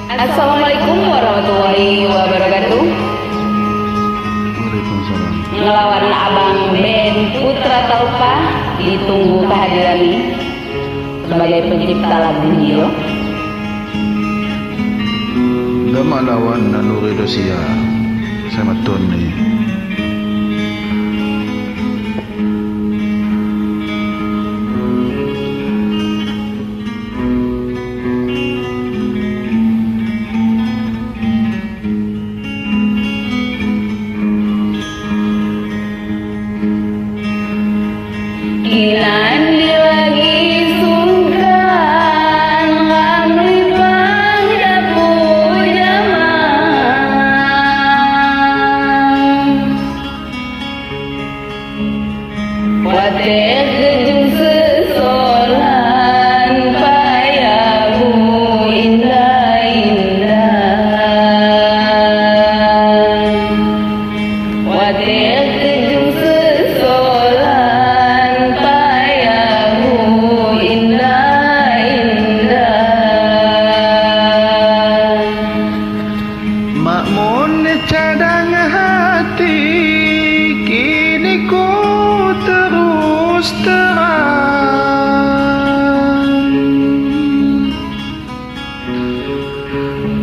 Assalamualaikum warahmatullahi wabarakatuh. Waalaikumsalam. Ngelawan Abang Ben Putra Talpa, ditunggu kehadiran sebagai pencipta lagu Dio. Dama lawan Nuri Dosia sama Tony. Kinan lagi sungkan ngamli bang dapu jamang wateh kejung sesolan payabu indah-indah wateh kejung sesolan payabu indah-indah. Makmun cadang hati kini ku terus terang.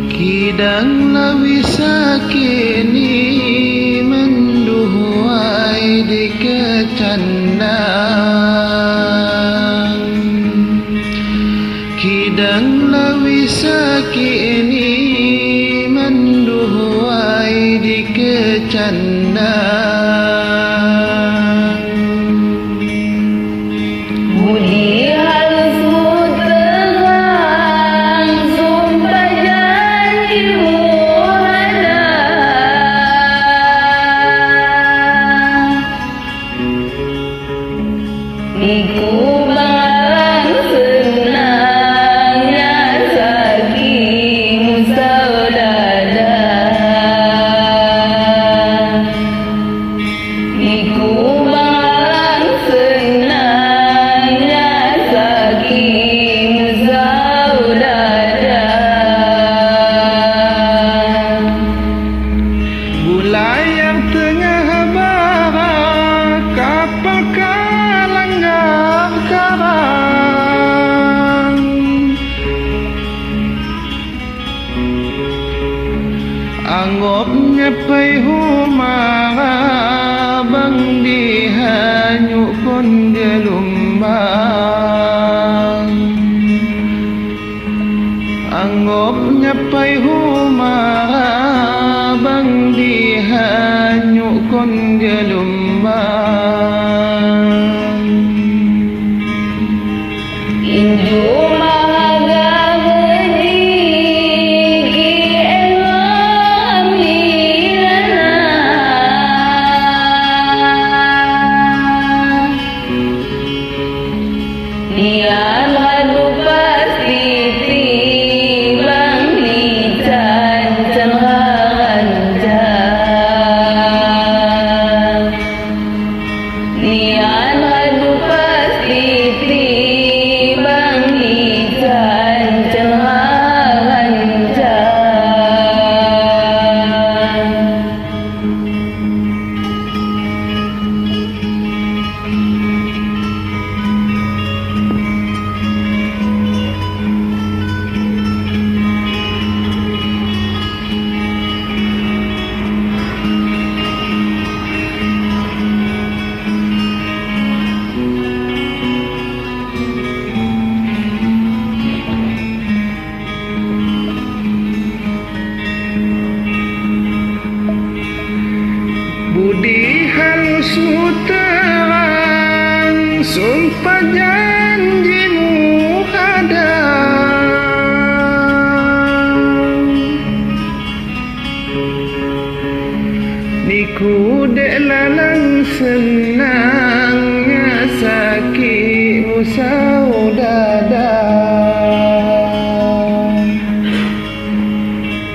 Kidang lawisa kini menduhai di kecandang. Kidang lawisa kini menduhai di kecandang. Budi halus terang sumpah janjimu ada. Niku bang senangnya saking saudara. Niku bang senangnya saking saudara. Bulayar tengah barat kapal kalanggar karang. Anggap nyapai humara bang dihanyuk kon gelombang. Anggap nyapai humara bang dihanyuk kon gelombang. Inju mahaga bedi ki elam lilana. Nian hadu pasti timbang di janjan ranjang. Nian hadu pasti timbang di janjan ranjang. Budi halus terang sumpah janjimu ada. Niku dek lalang senangnya sakitmu saudara.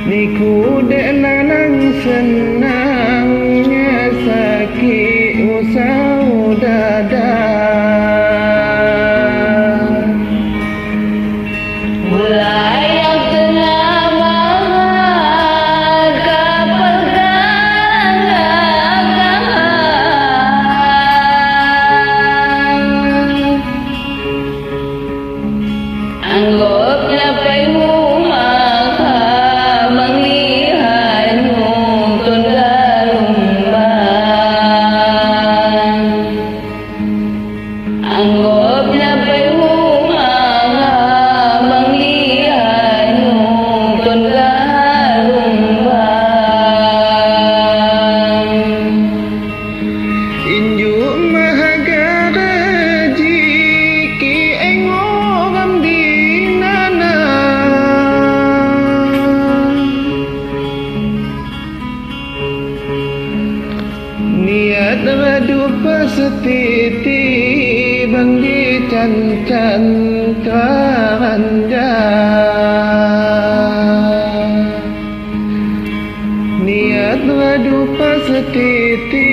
Niku dek lalang senangnya sakitmu saudara. Mulai yang tengah can teranja niat radu pastiti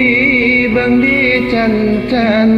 bang di can